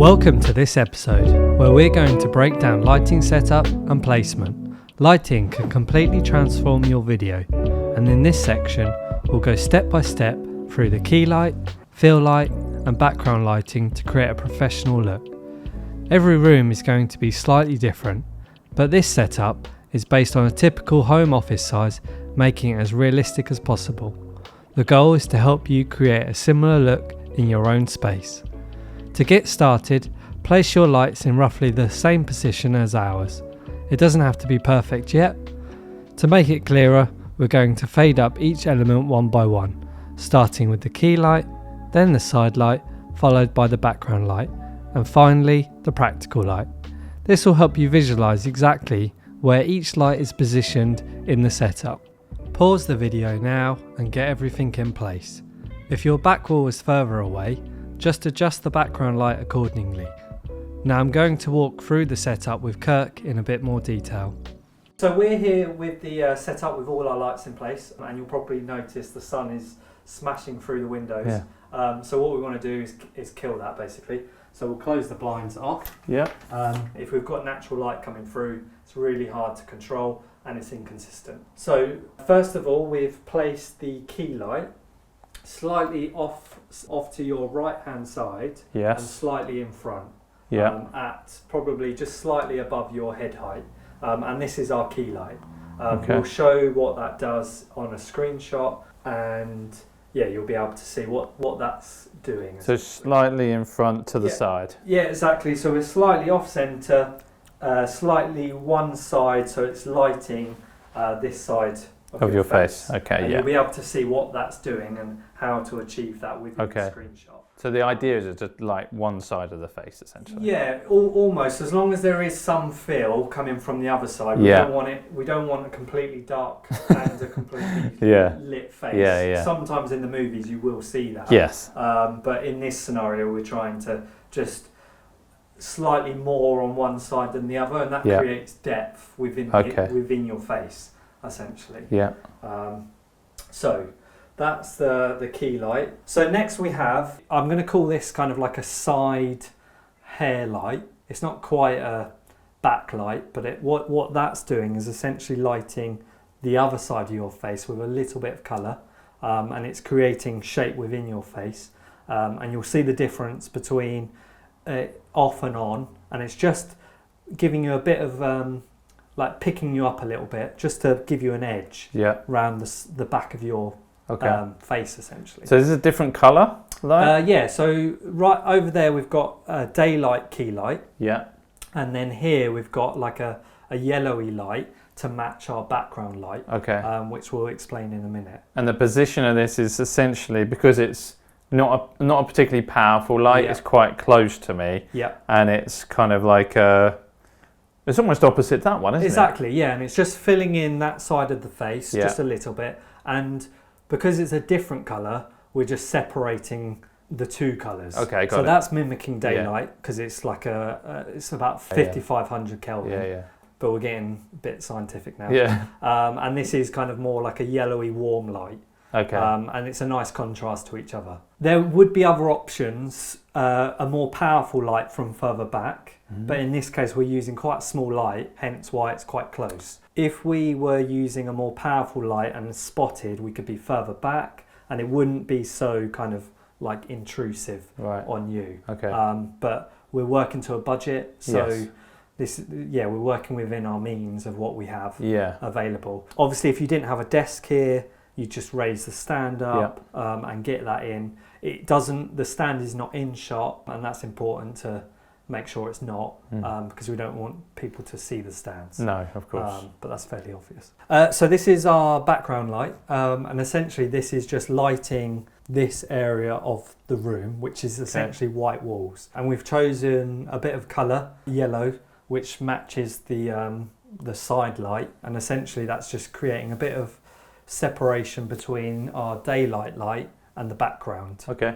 Welcome to this episode, where we're going to break down lighting setup and placement. Lighting can completely transform your video, and in this section, we'll go step by step through the key light, fill light, and background lighting to create a professional look. Every room is going to be slightly different, but this setup is based on a typical home office size, making it as realistic as possible. The goal is to help you create a similar look in your own space. To get started, place your lights in roughly the same position as ours. It doesn't have to be perfect yet. To make it clearer, we're going to fade up each element one by one, starting with the key light, then the side light, followed by the background light, and finally the practical light. This will help you visualize exactly where each light is positioned in the setup. Pause the video now and get everything in place. If your back wall is further away, just adjust the background light accordingly. Now I'm going to walk through the setup with Kirk in a bit more detail. So we're here with the setup with all our lights in place, and you'll probably notice the sun is smashing through the windows. Yeah. So what we want to do is kill that basically. So we'll close the blinds off. Yeah. If we've got natural light coming through, it's really hard to control and it's inconsistent. So first of all, we've placed the key light slightly off to your right hand side, yes, and slightly in front, yeah, at probably just slightly above your head height, and this is our key light. Okay. We'll show what that does on a screenshot, and yeah, you'll be able to see what that's doing. So slightly in front to the side. Yeah, exactly. So we're slightly off centre, slightly one side, so it's lighting this side of your face. Okay, and you'll be able to see what that's doing and how to achieve that with the screenshot. So the idea is to light one side of the face essentially. Yeah, almost. As long as there is some fill coming from the other side, we don't want it. We don't want a completely dark and a completely lit face. Yeah, yeah. Sometimes in the movies you will see that. Yes. But in this scenario, we're trying to just slightly more on one side than the other, and that creates depth within your face, essentially. Yeah. So that's the key light. So next we have, I'm going to call this kind of like a side hair light. It's not quite a backlight, but what that's doing is essentially lighting the other side of your face with a little bit of colour, and it's creating shape within your face, and you'll see the difference between off and on, and it's just giving you a bit of like picking you up a little bit, just to give you an edge around the back of your face essentially. So this is a different colour light? Yeah, so right over there we've got a daylight key light. Yeah. And then here we've got like a yellowy light to match our background light, which we'll explain in a minute. And the position of this is essentially, because it's not a particularly powerful light, it's quite close to me. Yeah. And it's kind of like it's almost opposite that one, isn't it? Exactly, yeah, and it's just filling in that side of the face just a little bit, and because it's a different colour, we're just separating the two colours. Okay, got it. So that's mimicking daylight, because it's like it's about 5500 Kelvin. Yeah, yeah. But we're getting a bit scientific now. Yeah. And this is kind of more like a yellowy warm light. Okay. And it's a nice contrast to each other. There would be other options, a more powerful light from further back, but in this case we're using quite a small light, hence why it's quite close. If we were using a more powerful light and spotted, we could be further back and it wouldn't be so kind of like intrusive on you. Okay. But we're working to a budget, so we're working within our means of what we have available. Obviously, if you didn't have a desk here, you just raise the stand up and get that in. The stand is not in shot, and that's important to make sure it's not, because we don't want people to see the stands. No, of course. But that's fairly obvious. So this is our background light, and essentially this is just lighting this area of the room, which is essentially white walls. And we've chosen a bit of colour, yellow, which matches the side light, and essentially that's just creating a bit of separation between our daylight light and the background. Okay.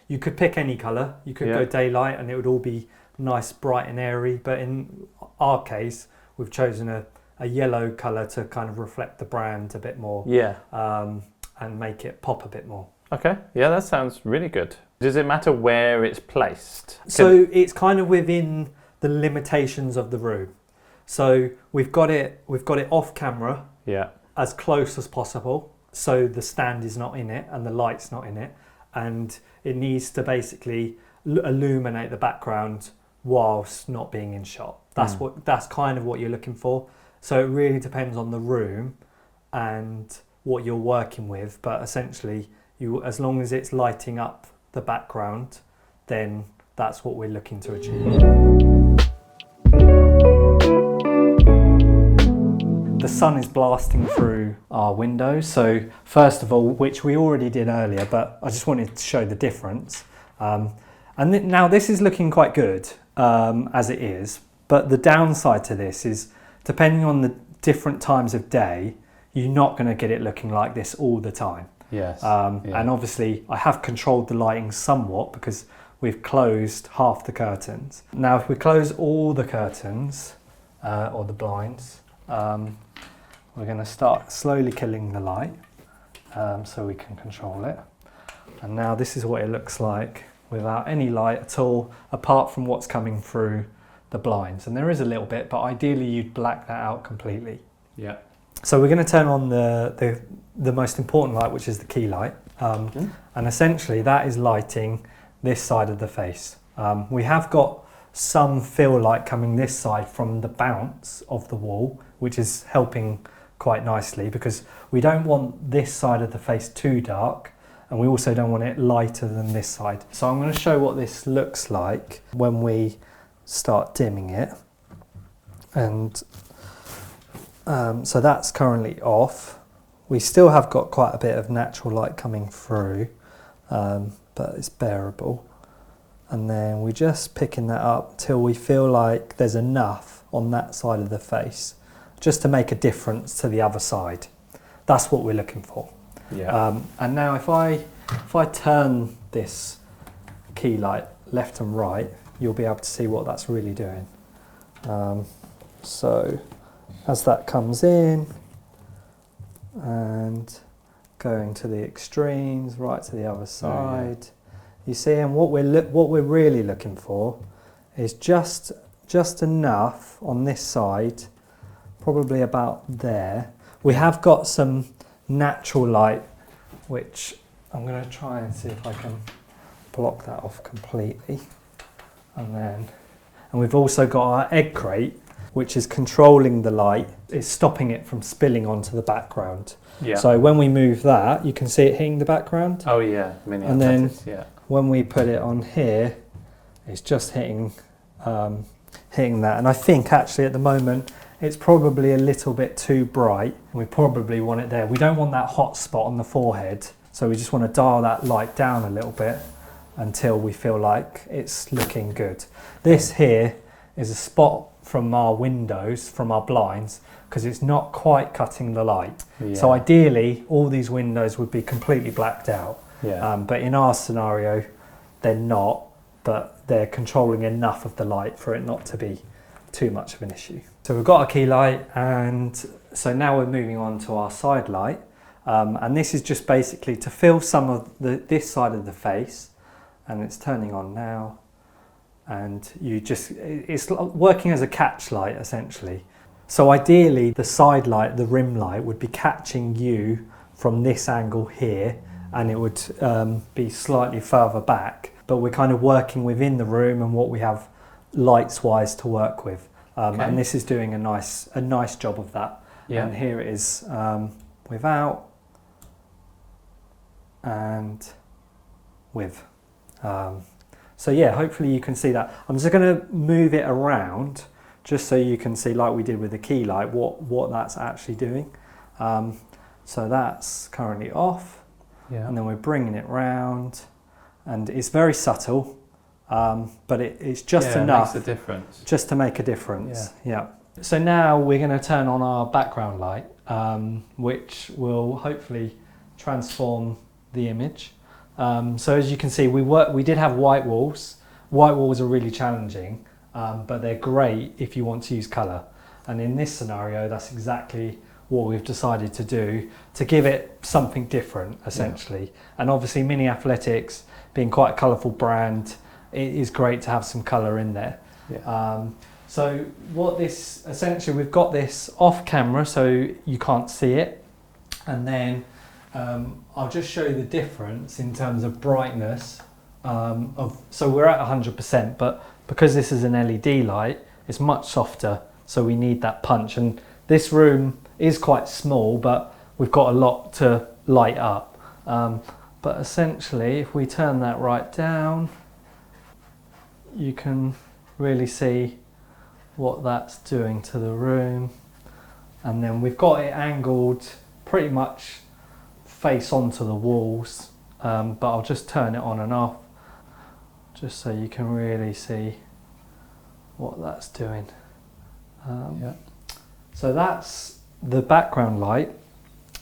You could pick any colour. You could go daylight and it would all be nice, bright and airy, but in our case we've chosen a yellow colour to kind of reflect the brand a bit more, and make it pop a bit more. Okay, yeah, that sounds really good. Does it matter where it's placed? So it's kind of within the limitations of the room. So we've got it off camera, as close as possible, so the stand is not in it and the light's not in it, and it needs to basically illuminate the background whilst not being in shot. That's kind of what you're looking for. So it really depends on the room and what you're working with, but essentially as long as it's lighting up the background, then that's what we're looking to achieve. The sun is blasting through our windows. So first of all, which we already did earlier, but I just wanted to show the difference. Now this is looking quite good as it is, but the downside to this is, depending on the different times of day, you're not going to get it looking like this all the time. Yes. And obviously I have controlled the lighting somewhat because we've closed half the curtains. Now if we close all the curtains or the blinds, we're going to start slowly killing the light so we can control it. And now this is what it looks like without any light at all, apart from what's coming through the blinds. And there is a little bit, but ideally you'd black that out completely. Yeah. So we're going to turn on the most important light, which is the key light. And essentially that is lighting this side of the face. We have got some fill light coming this side from the bounce of the wall, which is helping quite nicely because we don't want this side of the face too dark, and we also don't want it lighter than this side. So I'm going to show what this looks like when we start dimming it. And so that's currently off. We still have got quite a bit of natural light coming through, but it's bearable. And then we're just picking that up till we feel like there's enough on that side of the face just to make a difference to the other side. That's what we're looking for. Yeah. And now if I turn this key light left and right, you'll be able to see what that's really doing. So as that comes in and going to the extremes, right to the other side, you see, and what we're really looking for is just enough on this side, probably about there. We have got some natural light, which I'm going to try and see if I can block that off completely. And we've also got our egg crate, which is controlling the light. It's stopping it from spilling onto the background. Yeah. So when we move that, you can see it hitting the background. Oh yeah, and then when we put it on here, it's just hitting that. And I think actually at the moment it's probably a little bit too bright. We probably want it there. We don't want that hot spot on the forehead, so we just want to dial that light down a little bit until we feel like it's looking good. This here is a spot from our windows, from our blinds, because it's not quite cutting the light. Yeah. So ideally all these windows would be completely blacked out. Yeah. But in our scenario they're not, but they're controlling enough of the light for it not to be too much of an issue. So we've got a key light, and so now we're moving on to our side light, and this is just basically to fill some of this side of the face, and it's turning on now, and it's working as a catch light essentially. So ideally the side light, the rim light, would be catching you from this angle here, and it would be slightly further back, but we're kind of working within the room and what we have lights wise to work with. And this is doing a nice job of that. Yeah. And here it is without and with. So yeah, hopefully you can see that. I'm just going to move it around just so you can see, like we did with the key light, what that's actually doing. So that's currently off. Yeah. And then we're bringing it round, and it's very subtle. But it's just enough makes a difference. Just to make a difference. Yeah. So now we're going to turn on our background light, which will hopefully transform the image. So as you can see, we did have white walls. White walls are really challenging, but they're great if you want to use colour. And in this scenario, that's exactly what we've decided to do, to give it something different essentially. Yeah. And obviously Mini Athletics, being quite a colourful brand, it is great to have some colour in there. Yeah. So what this, essentially we've got this off camera so you can't see it, and then I'll just show you the difference in terms of brightness. So we're at 100%, but because this is an LED light, it's much softer, so we need that punch. And this room is quite small, but we've got a lot to light up. But essentially, if we turn that right down, you can really see what that's doing to the room. And then we've got it angled pretty much face onto the walls, but I'll just turn it on and off just so you can really see what that's doing. So that's the background light,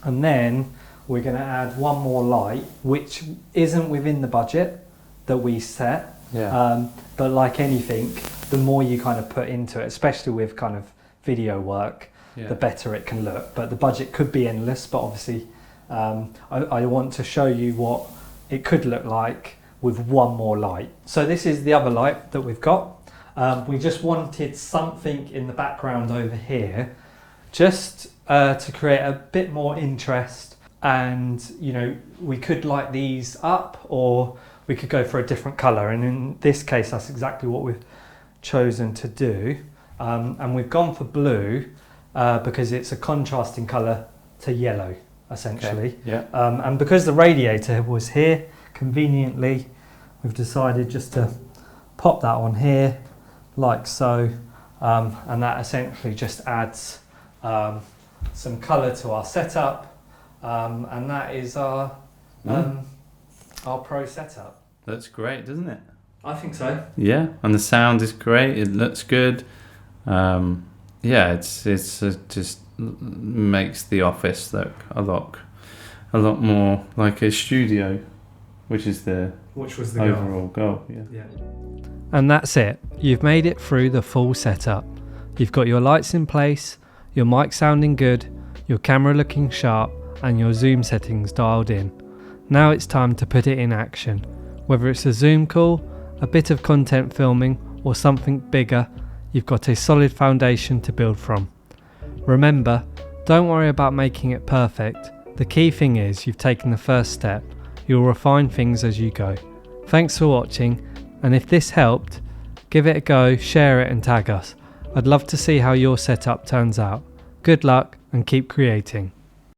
and then we're going to add one more light which isn't within the budget that we set. But like anything, the more you kind of put into it, especially with kind of video work, the better it can look. But the budget could be endless, but obviously I want to show you what it could look like with one more light. So this is the other light that we've got. We just wanted something in the background over here just to create a bit more interest, and you know, we could light these up or we could go for a different colour, and in this case that's exactly what we've chosen to do. And we've gone for blue because it's a contrasting colour to yellow essentially. And because the radiator was here conveniently, we've decided just to pop that on here like so, and that essentially just adds some colour to our setup, and that is our pro setup. That's great, doesn't it? I think so. Yeah, and the sound is great. It looks good. It's just makes the office look a lot more like a studio, which was the overall goal. Yeah. And that's it. You've made it through the full setup. You've got your lights in place, your mic sounding good, your camera looking sharp, and your zoom settings dialed in. Now it's time to put it in action. Whether it's a Zoom call, a bit of content filming, or something bigger, you've got a solid foundation to build from. Remember, don't worry about making it perfect. The key thing is you've taken the first step. You'll refine things as you go. Thanks for watching, and if this helped, give it a go, share it and tag us. I'd love to see how your setup turns out. Good luck and keep creating.